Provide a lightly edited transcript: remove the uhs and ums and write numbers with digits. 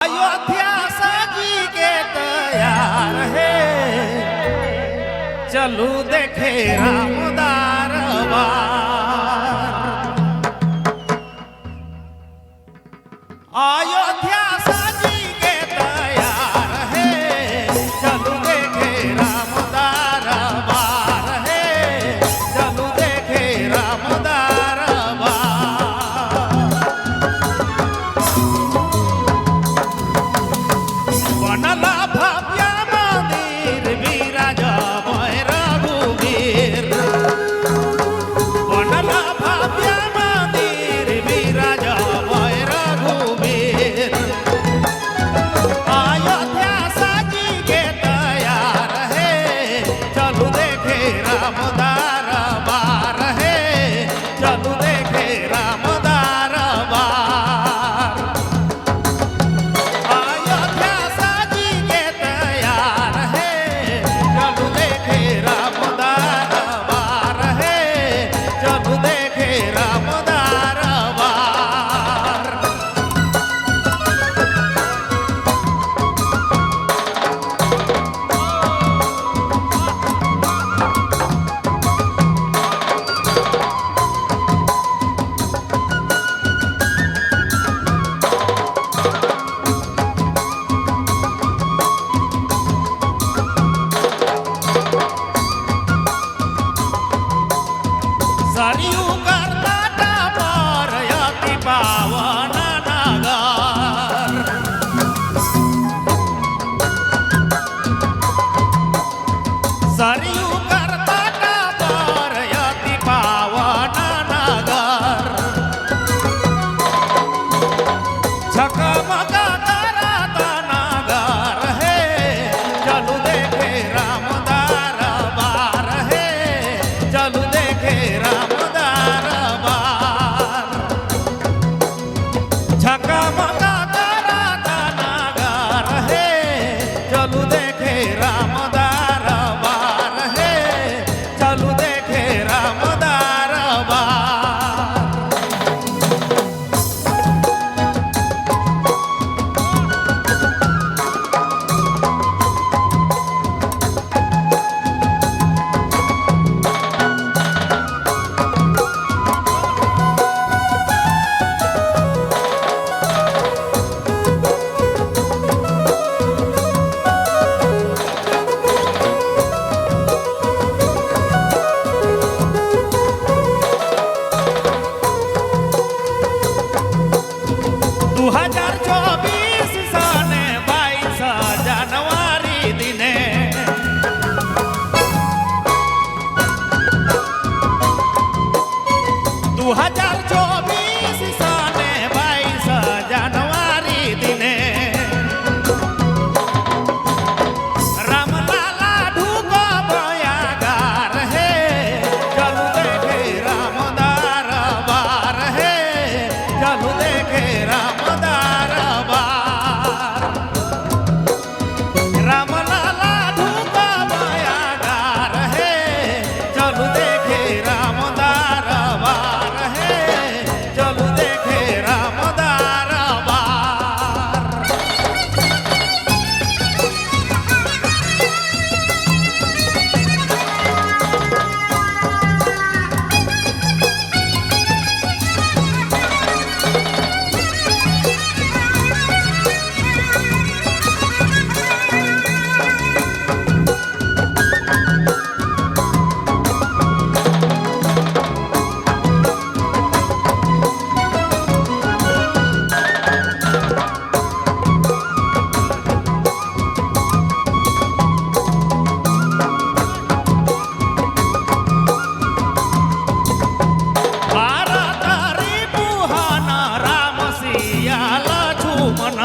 अयोध्या सजी के तैयार है, चलू देखे राम दरबार। अयोध्या सजी के तैयार है, चलू देखे राम दरबार है, चलू देखे राम दरबार। बनला भव्य मंदिर विराजमय रघुवीर, बनला भव्य मंदिर विराजमय रघुवीर। अयोध्या सजी के तैयार है, चलू देखे राम दरबार है, चलू देखे राम दरबार। अयोध्या सजी के तैयार है, चलू देखे राम दरबार है, चलू देखे राम दरबार। सरयू कर्नाट पर अति पावन नगर, सरयू कर्नाट पर अति पावन नगर। झकमक करत नगर है, चलू देखे राम दरबार है, चलू देखे राम दरबार। झकमक करत नगर है, चलू देखे राम दरबार है, चलू देखे राम दरबार। सने 22 जनवरी दिने, 2024 सने 22 जनवरी दिने। रामलाला ढुको बयागार है, चलू देखे राम दरबार है, चलू देखे राम दरबार। रामलाला ढुको बयागार है, चलू देखे राम दरबार है, चलू देखे राम दरबार। भारत रिपुहन राम सिया लक्ष्मण,